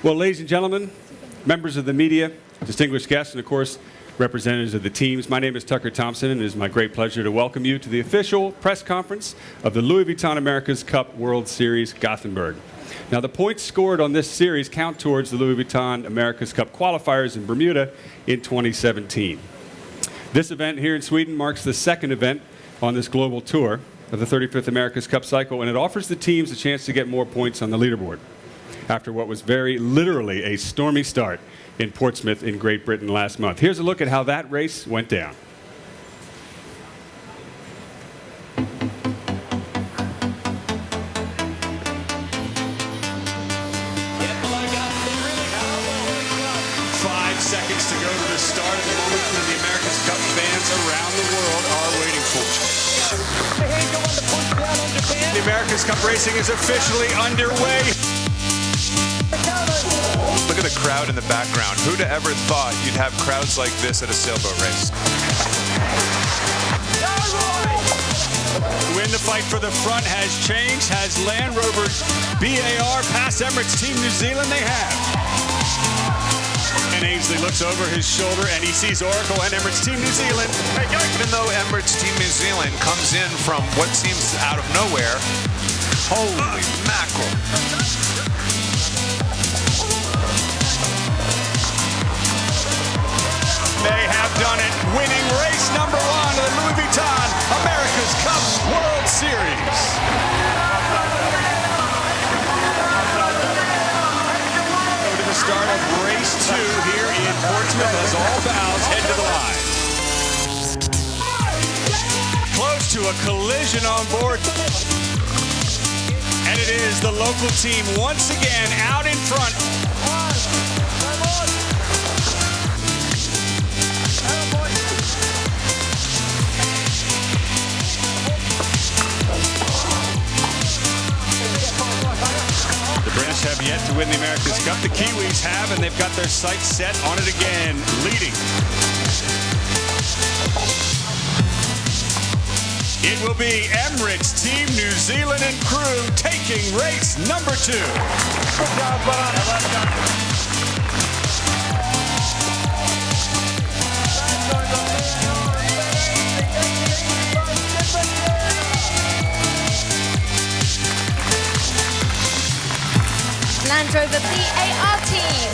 Well, ladies and gentlemen, members of the media, distinguished guests, and of course, representatives of the teams, my name is Tucker Thompson, and it is my great pleasure to welcome you to the official press conference of the Louis Vuitton America's Cup World Series Gothenburg. Now, the points scored on this series count towards the Louis Vuitton America's Cup qualifiers in Bermuda in 2017. This event here in Sweden marks the second event on this global tour of the 35th America's Cup cycle, and it offers the teams a chance to get more points on the leaderboard after what was very literally a stormy start in Portsmouth in Great Britain last month. Here's a look at how that race went down. Seconds to go to the start of the moment that the America's Cup fans around the world are waiting for. The America's Cup racing is officially underway. Look at the crowd in the background. Who'd have ever thought you'd have crowds like this at a sailboat race? When the fight for the front has changed, has Land Rover BAR passed Emirates Team New Zealand? They have. And Ainsley looks over his shoulder and he sees Oracle and Emirates Team New Zealand. Even though Emirates Team New Zealand comes in from what seems out of nowhere, holy mackerel. They have done it, winning race number 1 of the Louis Vuitton America's Cup World Series. Start of race 2 here in Portsmouth as all bows head to the line. Close to a collision on board. And it is the local team once again out in front. The British have yet to win the America's Cup. The Kiwis have, and they've got their sights set on it again, leading. It will be Emirates Team New Zealand and crew taking race number 2. Good job, Bob. Land Rover BAR team.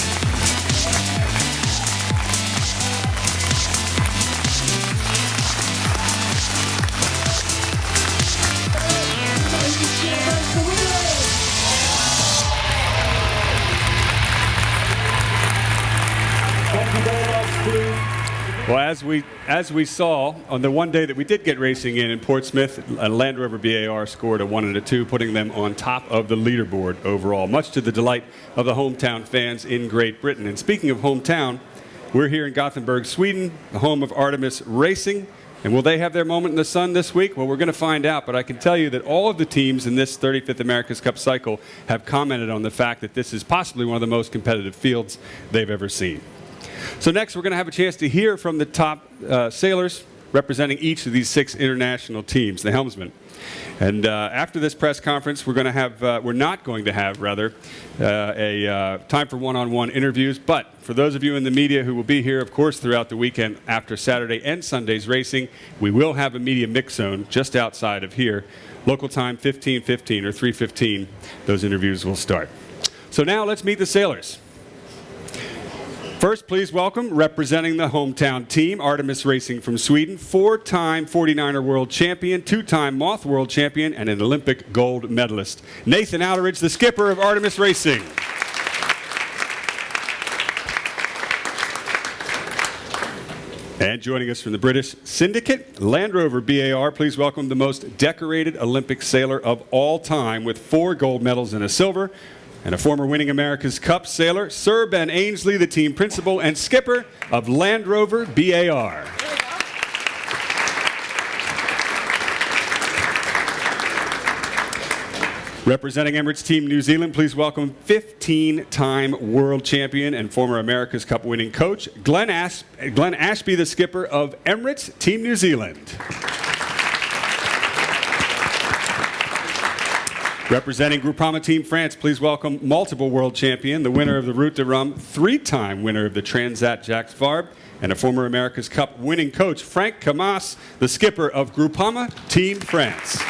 Well, as we saw on the one day that we did get racing in Portsmouth, Land Rover BAR scored a 1 and a 2, putting them on top of the leaderboard overall, much to the delight of the hometown fans in Great Britain. And speaking of hometown, we're here in Gothenburg, Sweden, the home of Artemis Racing. And will they have their moment in the sun this week? Well, we're going to find out, but I can tell you that all of the teams in this 35th America's Cup cycle have commented on the fact that this is possibly one of the most competitive fields they've ever seen. So next, we're going to have a chance to hear from the top sailors representing each of these 6 international teams, the helmsmen. And after this press conference, we're not going to have a time for one-on-one interviews. But for those of you in the media who will be here, of course, throughout the weekend after Saturday and Sunday's racing, we will have a media mix zone just outside of here. Local time 15:15 or 3:15. Those interviews will start. So now let's meet the sailors. First, please welcome, representing the hometown team, Artemis Racing from Sweden, 4-time 49er world champion, 2-time Moth world champion, and an Olympic gold medalist, Nathan Outeridge, the skipper of Artemis Racing. And joining us from the British Syndicate, Land Rover BAR, please welcome the most decorated Olympic sailor of all time with 4 gold medals and a silver, and a former winning America's Cup sailor, Sir Ben Ainsley, the team principal and skipper of Land Rover BAR. Representing Emirates Team New Zealand, please welcome 15-time world champion and former America's Cup winning coach, Glenn Ashby, the skipper of Emirates Team New Zealand. Representing Groupama Team France, please welcome multiple world champion, the winner of the Route de Rome, 3-time winner of the Transat Jacques Vabre, and a former America's Cup winning coach, Frank Camas, the skipper of Groupama Team France.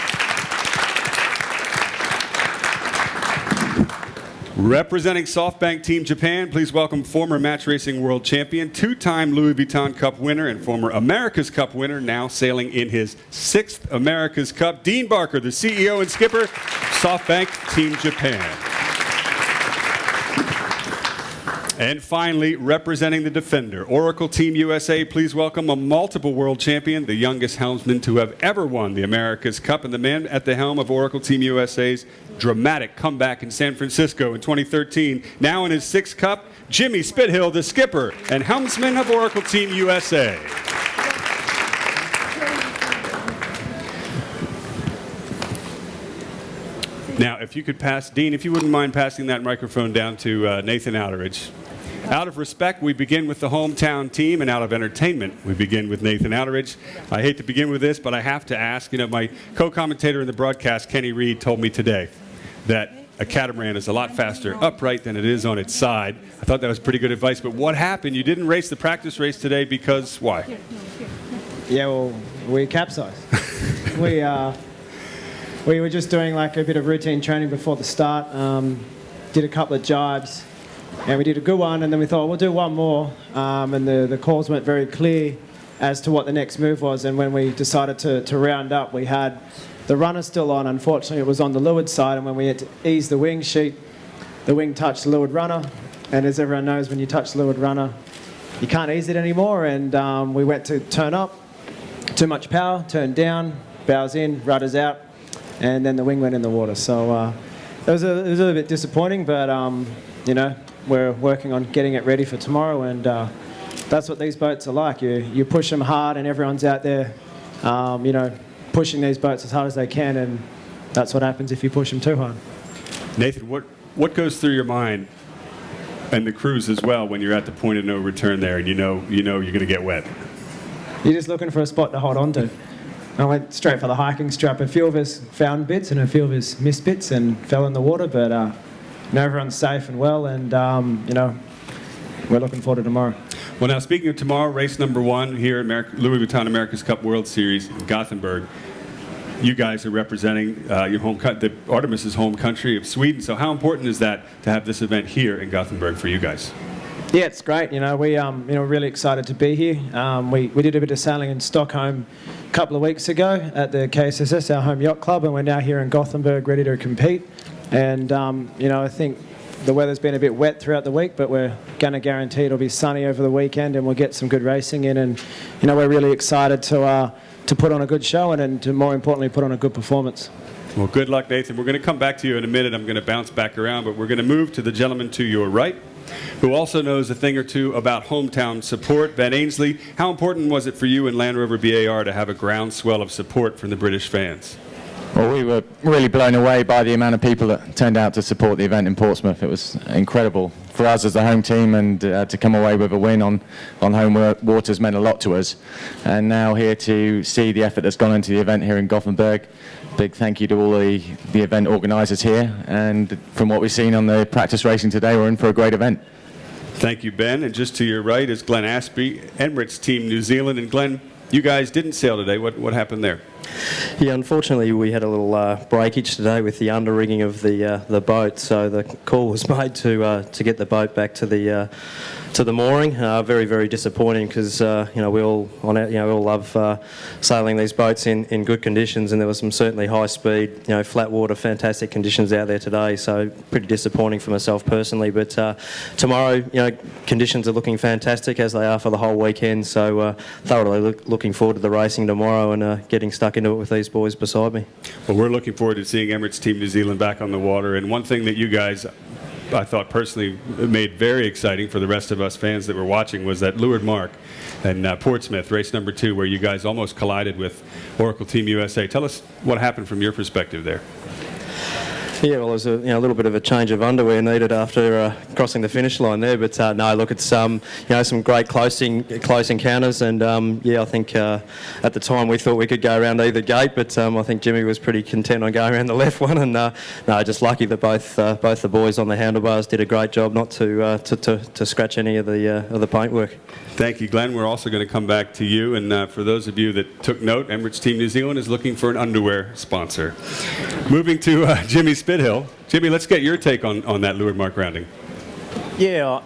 Representing SoftBank Team Japan, please welcome former match racing world champion, 2-time Louis Vuitton Cup winner, and former America's Cup winner, now sailing in his 6th America's Cup, Dean Barker, the CEO and skipper, SoftBank Team Japan. And finally, representing the Defender, Oracle Team USA, please welcome a multiple world champion, the youngest helmsman to have ever won the America's Cup, and the man at the helm of Oracle Team USA's dramatic comeback in San Francisco in 2013. Now in his 6th Cup, Jimmy Spithill, the skipper and helmsman of Oracle Team USA. Now, if you could pass, Dean, if you wouldn't mind passing that microphone down to Nathan Outeridge. Out of respect, we begin with the hometown team, and out of entertainment, we begin with Nathan Outeridge. I hate to begin with this, but I have to ask, my co-commentator in the broadcast, Kenny Reed, told me today that a catamaran is a lot faster upright than it is on its side. I thought that was pretty good advice, but what happened? You didn't race the practice race today because why? Yeah, well, we capsized. We were just doing like a bit of routine training before the start, did a couple of jibes, and we did a good one, and then we thought we'll do one more, and the calls weren't very clear as to what the next move was, and when we decided to round up, we had the runner still on. Unfortunately, it was on the leeward side, and when we had to ease the wing sheet, the wing touched the leeward runner, and as everyone knows, when you touch the leeward runner, you can't ease it anymore, and we went to turn up, too much power, turn down, bows in, rudders out, and then the wing went in the water. So it was a little bit disappointing, but we're working on getting it ready for tomorrow, and that's what these boats are like. You push them hard, and everyone's out there, pushing these boats as hard as they can, and that's what happens if you push them too hard. Nathan, what goes through your mind, and the crews as well, when you're at the point of no return there, and you know you're going to get wet? You're just looking for a spot to hold on to. I went straight for the hiking strap. A few of us found bits and a few of us missed bits and fell in the water, but everyone's safe and well, and we're looking forward to tomorrow. Well, now speaking of tomorrow, race number 1 here at Louis Vuitton America's Cup World Series in Gothenburg. You guys are representing your home, the Artemis's home country of Sweden. So how important is that to have this event here in Gothenburg for you guys? Yeah, it's great. We're really excited to be here. We did a bit of sailing in Stockholm a couple of weeks ago at the KSSS, our home yacht club, and we're now here in Gothenburg ready to compete. And I think the weather's been a bit wet throughout the week, but we're going to guarantee it'll be sunny over the weekend, and we'll get some good racing in. And we're really excited to put on a good show and to more importantly put on a good performance. Well, good luck, Nathan. We're going to come back to you in a minute. I'm going to bounce back around, but we're going to move to the gentleman to your right, who also knows a thing or two about hometown support. Ben Ainsley, how important was it for you and Land Rover BAR to have a groundswell of support from the British fans? Well, we were really blown away by the amount of people that turned out to support the event in Portsmouth. It was incredible for us as the home team, and to come away with a win on home waters meant a lot to us. And now here to see the effort that's gone into the event here in Gothenburg. Big thank you to all the event organisers here, and from what we've seen on the practice racing today, we're in for a great event. Thank you, Ben. And just to your right is Glenn Aspey, Emirates Team New Zealand. And Glenn, you guys didn't sail today. What happened there? Yeah, unfortunately we had a little breakage today with the under-rigging of the boat, so the call was made to get the boat back to the mooring. Very, very disappointing, because we all love sailing these boats in good conditions, and there was some certainly high speed, flat water, fantastic conditions out there today. So pretty disappointing for myself personally. But tomorrow, conditions are looking fantastic, as they are for the whole weekend. So thoroughly looking forward to the racing tomorrow and getting stuck into it with these boys beside me. Well, we're looking forward to seeing Emirates Team New Zealand back on the water. And one thing that you guys, I thought personally, made very exciting for the rest of us fans that were watching was that leeward mark in Portsmouth, race number 2, where you guys almost collided with Oracle Team USA. Tell us what happened from your perspective there. Yeah, well, there's a little bit of a change of underwear needed after crossing the finish line there, but no, look, it's some great close encounters, and I think at the time we thought we could go around either gate, but I think Jimmy was pretty content on going around the left one, and no, just lucky that both the boys on the handlebars did a great job not to scratch any of the paintwork. Thank you, Glenn. We're also going to come back to you, and for those of you that took note, Emirates Team New Zealand is looking for an underwear sponsor. Moving to Jimmy Spithill. Jimmy, let's get your take on that leeward mark rounding. Yeah,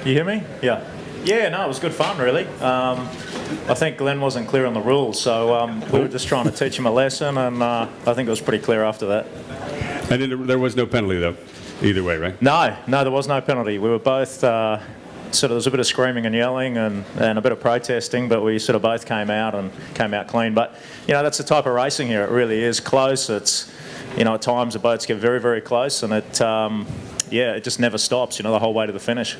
you hear me? Yeah. Yeah, no, it was good fun, really. I think Glenn wasn't clear on the rules, so we were just trying to teach him a lesson, and I think it was pretty clear after that. And there was no penalty, though, either way, right? No, there was no penalty. We were both there was a bit of screaming and yelling and a bit of protesting, but we sort of both came out clean. But, that's the type of racing here. It really is close. It's, at times the boats get very, very close, and it just never stops, the whole way to the finish.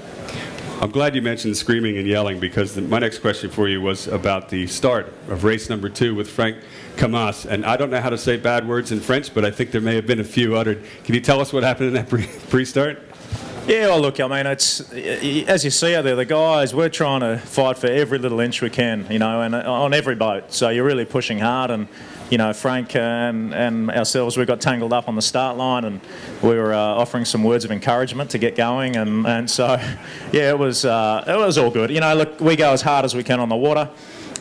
I'm glad you mentioned screaming and yelling, because my next question for you was about the start of race number 2 with Frank Camas. And I don't know how to say bad words in French, but I think there may have been a few uttered. Can you tell us what happened in that pre-start? Yeah, well, look, I mean, it's as you see out there, the guys, we're trying to fight for every little inch we can, and on every boat. So you're really pushing hard, and Frank and ourselves, we got tangled up on the start line, and we were offering some words of encouragement to get going, and so yeah, it was all good. Look, we go as hard as we can on the water.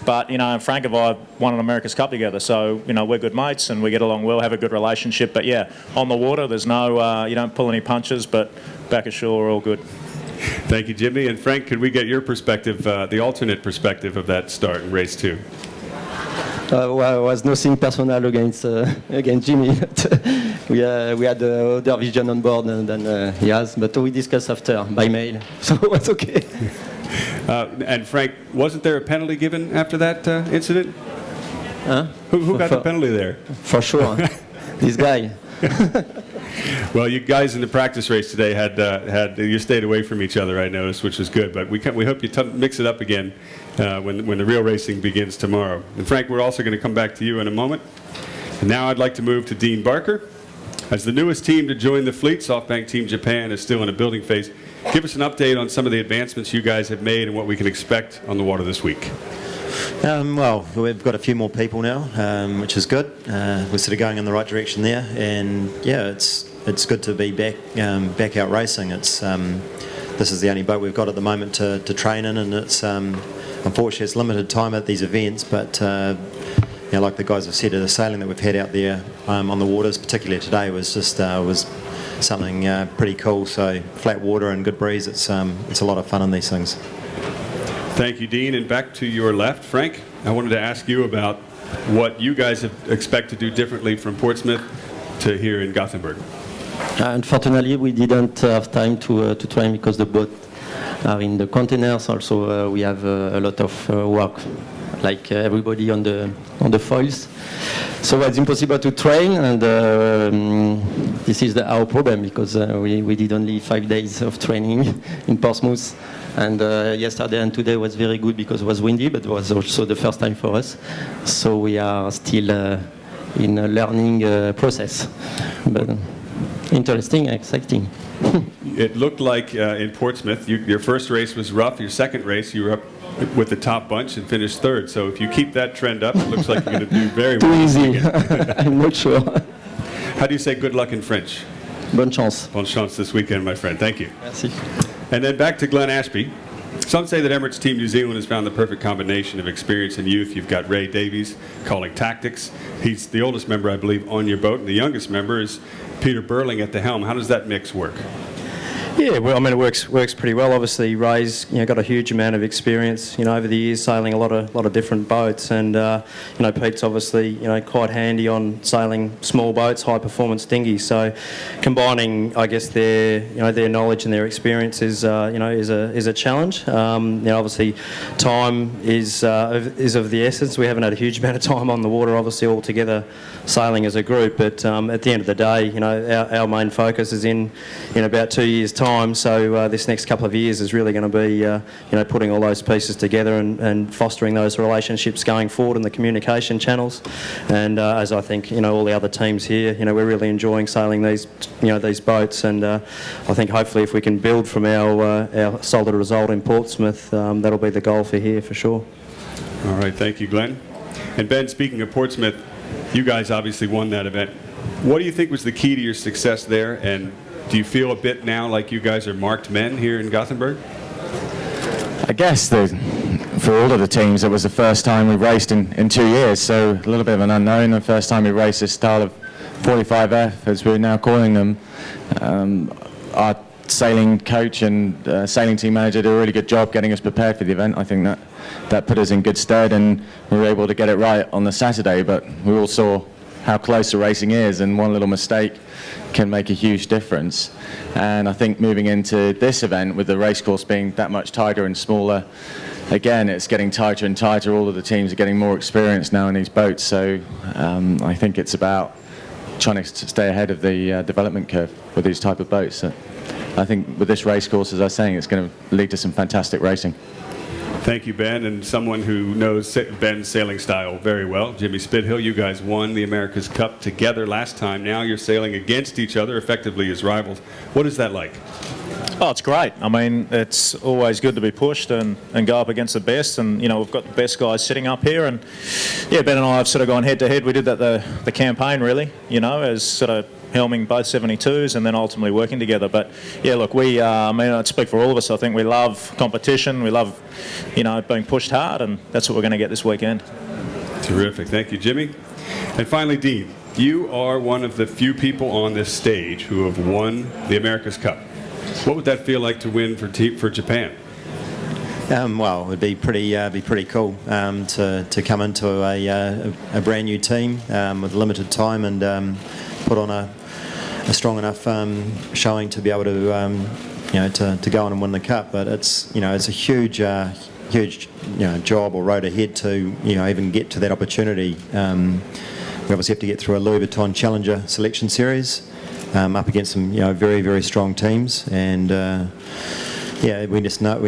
But, Frank and I won an America's Cup together, so, we're good mates and we get along well, have a good relationship. But, yeah, on the water, there's no, you don't pull any punches, but back ashore, we're all good. Thank you, Jimmy. And Frank, could we get your perspective, the alternate perspective of that start in race 2? Well, it was nothing personal against Jimmy. we had other vision on board than he has, but we discussed after by mail, so it was okay. And Frank, wasn't there a penalty given after that incident? Huh? Who got the penalty there? For sure, this guy. Well, you guys in the practice race today you stayed away from each other, I noticed, which was good. But we hope you mix it up again when the real racing begins tomorrow. And Frank, we're also going to come back to you in a moment. And now I'd like to move to Dean Barker. As the newest team to join the fleet, SoftBank Team Japan is still in a building phase. Give us an update on some of the advancements you guys have made and what we can expect on the water this week. Well, we've got a few more people now, which is good. We're sort of going in the right direction there, and yeah, it's good to be back out racing. This is the only boat we've got at the moment to train in, and it's unfortunately it's limited time at these events, but like the guys have said, the sailing that we've had out there on the waters, particularly today, was just was something pretty cool. So flat water and good breeze, it's a lot of fun in these things. Thank you, Dean. And back to your left, Frank, I wanted to ask you about what you guys expect to do differently from Portsmouth to here in Gothenburg. Unfortunately, we didn't have time to train because the boat are in the containers. Also, we have a lot of work, like everybody on the foils. So it's impossible to train, and this is our problem, because we did only 5 days of training in Portsmouth. And yesterday and today was very good because it was windy, but it was also the first time for us. So we are still in a learning process. But interesting, exciting. It looked like in Portsmouth, your first race was rough. Your second race, you were up with the top bunch and finished third. So if you keep that trend up, it looks like you're going to do very well. Too easy. I'm not sure. How do you say good luck in French? Bonne chance. Bonne chance this weekend, my friend. Thank you. Merci. And then back to Glenn Ashby. Some say that Emirates Team New Zealand has found the perfect combination of experience and youth. You've got Ray Davies calling tactics. He's the oldest member, I believe, on your boat. And the youngest member is Peter Burling at the helm. How does that mix work? Yeah, well, I mean, it works pretty well. Obviously, Ray's got a huge amount of experience, over the years sailing a lot of different boats, and Pete's obviously quite handy on sailing small boats, high performance dinghies. So, combining, I guess, their knowledge and their experience is a challenge. Obviously, time is of the essence. We haven't had a huge amount of time on the water, obviously, all together sailing as a group. But at the end of the day, our main focus is in about 2 years' time. So this next couple of years is really going to be, putting all those pieces together and fostering those relationships going forward in the communication channels. And as I think, all the other teams here, we're really enjoying sailing these boats. And I think hopefully if we can build from our solid result in Portsmouth, that'll be the goal for here for sure. All right, thank you, Glenn. And Ben, speaking of Portsmouth, you guys obviously won that event. What do you think was the key to your success there? And do you feel a bit now like you guys are marked men here in Gothenburg? I guess for all of the teams, it was the first time we raced in 2 years, so a little bit of an unknown. The first time we raced this style of 45F, as we're now calling them. Our sailing coach and sailing team manager did a really good job getting us prepared for the event. I think that put us in good stead, and we were able to get it right on the Saturday, but we all saw how close the racing is, and one little mistake can make a huge difference. And I think moving into this event with the race course being that much tighter and smaller, again it's getting tighter and tighter. All of the teams are getting more experienced now in these boats, so I think it's about trying to stay ahead of the development curve with these type of boats. So I think with this race course, as I was saying, it's going to lead to some fantastic racing. Thank you, Ben. And someone who knows Ben's sailing style very well, Jimmy Spithill, you guys won the America's Cup together last time. Now you're sailing against each other, effectively as rivals. What is that like? Oh, it's great. I mean, it's always good to be pushed and go up against the best. And, we've got the best guys sitting up here. And, yeah, Ben and I have sort of gone head-to-head. We did that the campaign, really, as sort of helming both 72s and then ultimately working together. But yeah, look, I'd speak for all of us. I think we love competition. We love, being pushed hard, and that's what we're going to get this weekend. Terrific. Thank you, Jimmy. And finally, Dean, you are one of the few people on this stage who have won the America's Cup. What would that feel like to win for Japan? Well, it'd be pretty cool to come into a brand new team with limited time and put on a strong enough showing to be able to to go on and win the cup. But it's a huge job or road ahead to even get to that opportunity. We obviously have to get through a Louis Vuitton Challenger selection series up against some very, very strong teams, and we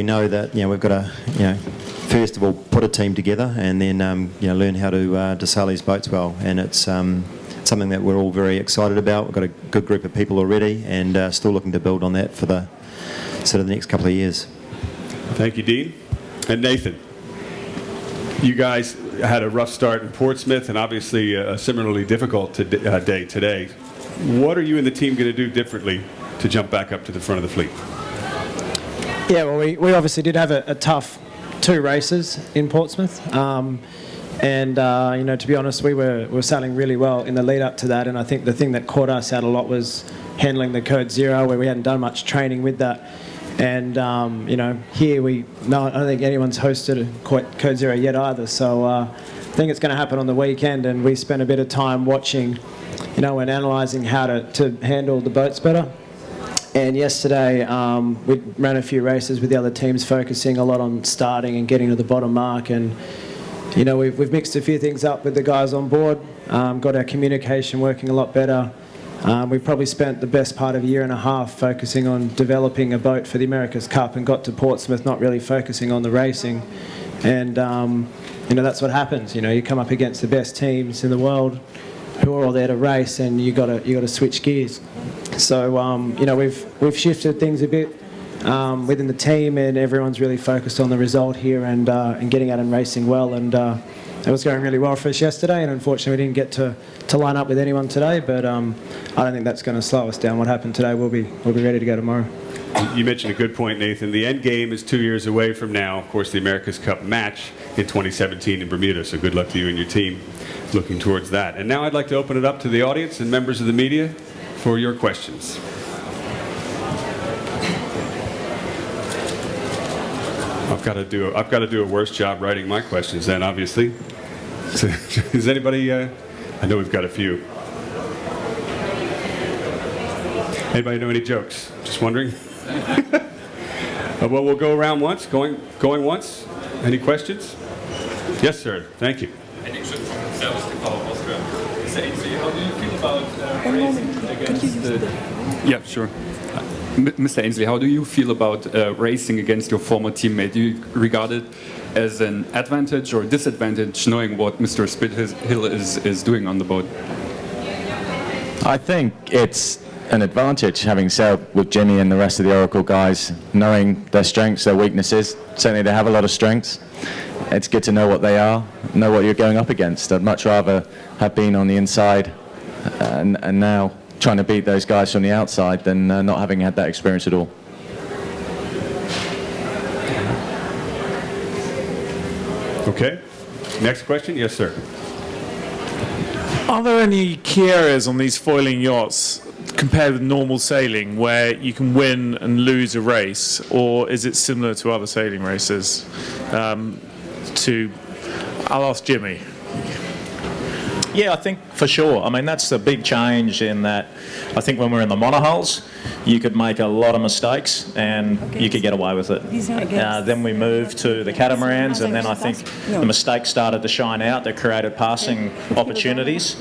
know that we've got to first of all put a team together and then learn how to sail these boats well, and it's something that we're all very excited about. We've got a good group of people already, and still looking to build on that for the next couple of years. Thank you, Dean. And Nathan, you guys had a rough start in Portsmouth and obviously a similarly difficult day today. What are you and the team going to do differently to jump back up to the front of the fleet? Yeah, well, we obviously did have a tough 2 races in Portsmouth. And to be honest, we were sailing really well in the lead up to that, and I think the thing that caught us out a lot was handling the Code Zero, where we hadn't done much training with that. And here I don't think anyone's hosted a Code Zero yet either, so I think it's going to happen on the weekend, and we spent a bit of time watching and analysing how to handle the boats better. And yesterday we ran a few races with the other teams, focusing a lot on starting and getting to the bottom mark. And we've mixed a few things up with the guys on board, got our communication working a lot better. We've probably spent the best part of a year and a half focusing on developing a boat for the America's Cup, and got to Portsmouth not really focusing on the racing. And that's what happens. You come up against the best teams in the world who are all there to race, and you got to switch gears. So we've shifted things a bit within the team, and everyone's really focused on the result here and getting out and racing well. And it was going really well for us yesterday, and unfortunately we didn't get to line up with anyone today. But I don't think that's going to slow us down. What happened today, we'll be ready to go tomorrow. You mentioned a good point, Nathan. The end game is 2 years away from now. Of course, the America's Cup match in 2017 in Bermuda. So good luck to you and your team looking towards that. And now I'd like to open it up to the audience and members of the media for your questions. I've got to do a worse job writing my questions then, obviously. So, is anybody? I know we've got a few. Anybody know any jokes? Just wondering. Well, we'll go around once. Going once. Any questions? Yes, sir. Thank you. How do you feel about racing against the... Yeah, sure. Mr. Ainsley, how do you feel about racing against your former teammate? Do you regard it as an advantage or disadvantage, knowing what Mr. Spithill is doing on the boat? I think it's an advantage having sailed with Jimmy and the rest of the Oracle guys, knowing their strengths, their weaknesses. Certainly they have a lot of strengths. It's good to know what they are, know what you're going up against. I'd much rather have been on the inside and now trying to beat those guys from the outside than not having had that experience at all. Okay. Next question. Yes, sir. Are there any key areas on these foiling yachts compared with normal sailing where you can win and lose a race, or is it similar to other sailing races? I'll ask Jimmy. Yeah, I think for sure. I mean, that's a big change in that I think when we're in the monohulls, you could make a lot of mistakes and you could get away with it. Then we moved to the catamarans, and then I think the mistakes started to shine out that created passing opportunities.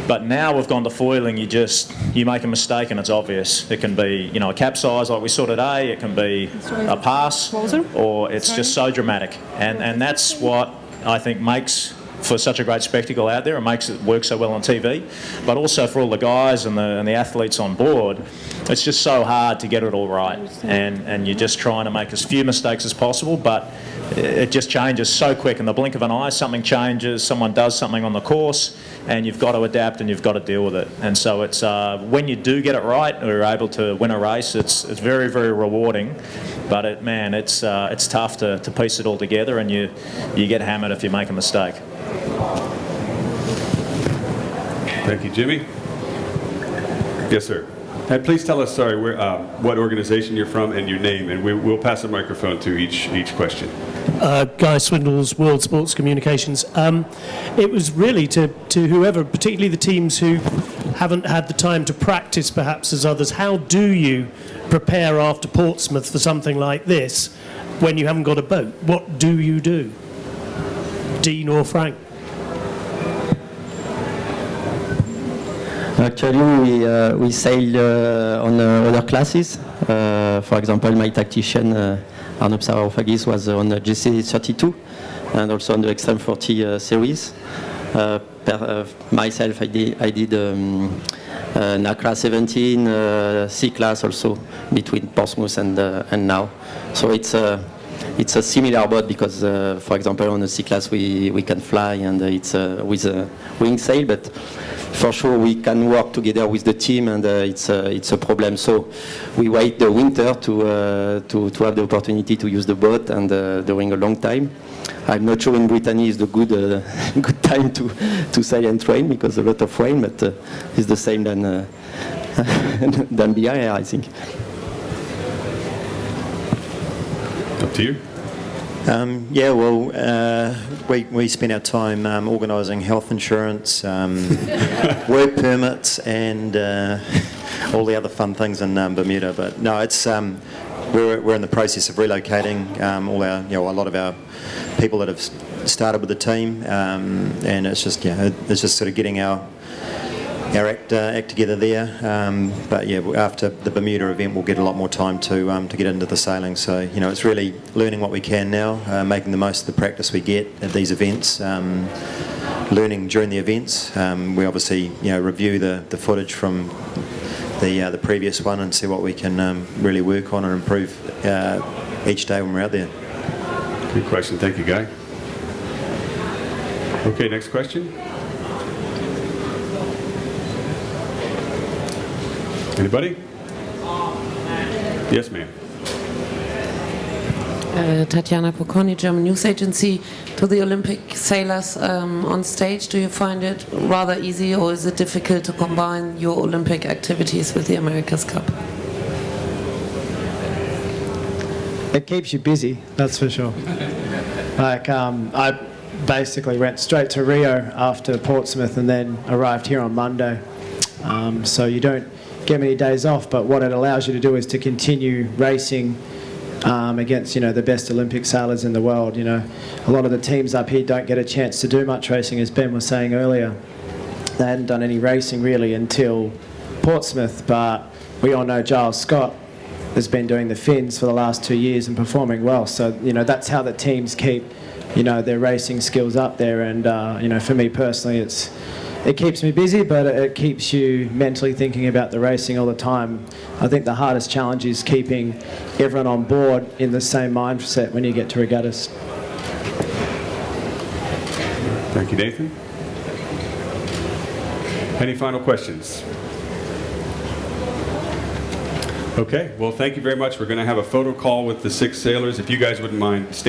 But now we've gone to foiling, you make a mistake and it's obvious. It can be, a capsize like we saw today, it can be a pass, or it's just so dramatic. And that's what I think makes for such a great spectacle out there and makes it work so well on TV, but also for all the guys and the athletes on board, it's just so hard to get it all right, and you're just trying to make as few mistakes as possible, but it just changes so quick. In the blink of an eye, something changes, someone does something on the course, and you've got to adapt and you've got to deal with it. And so it's when you do get it right or you're able to win a race, it's very, very rewarding. But it's tough to piece it all together, and you get hammered if you make a mistake. Thank you, Jimmy. Yes, sir. And please tell us, what organization you're from and your name, and we'll pass the microphone to each question. Guy Swindles, World Sports Communications. It was really to whoever, particularly the teams who haven't had the time to practice perhaps as others, how do you prepare after Portsmouth for something like this when you haven't got a boat? What do you do? Dean or Frank? Actually, we sail on other classes. For example, my tactician, Arnaud Psarofagis, was on the GC32 and also on the Extreme 40 series. Myself, I did NACRA 17, C class also between Portsmouth and now. So it's a similar boat because, for example, on the C class we can fly and it's with a wing sail, but for sure we can work together with the team, and it's a problem. So we wait the winter to have the opportunity to use the boat, and during a long time. I'm not sure in Brittany is the good time to sail and train because a lot of rain, but it's the same than BIR, I think. Up to you. We spend our time organising health insurance, work permits, and all the other fun things in Bermuda. But no, it's we're in the process of relocating a lot of our people that have started with the team, and it's just sort of getting our act together there. But yeah, after the Bermuda event, we'll get a lot more time to get into the sailing. So it's really learning what we can now, making the most of the practice we get at these events, learning during the events. We obviously review the footage from the previous one and see what we can really work on and improve each day when we're out there. Good question. Thank you, Guy. Okay, next question. Anybody? Yes, ma'am. Tatjana Poconi, German News Agency. To the Olympic sailors on stage, do you find it rather easy, or is it difficult to combine your Olympic activities with the America's Cup? It keeps you busy, that's for sure. I basically went straight to Rio after Portsmouth and then arrived here on Monday. So you don't get many days off, but what it allows you to do is to continue racing against the best Olympic sailors in the world. A lot of the teams up here don't get a chance to do much racing, as Ben was saying earlier. They hadn't done any racing really until Portsmouth, but we all know Giles Scott has been doing the fins for the last 2 years and performing well. So, you know, that's how the teams keep, you know, their racing skills up there. And, you know, for me personally, it keeps me busy, but it keeps you mentally thinking about the racing all the time. I think the hardest challenge is keeping everyone on board in the same mindset when you get to regattas. Thank you, Nathan. Any final questions? Okay, well, thank you very much. We're going to have a photo call with the 6 sailors. If you guys wouldn't mind standing.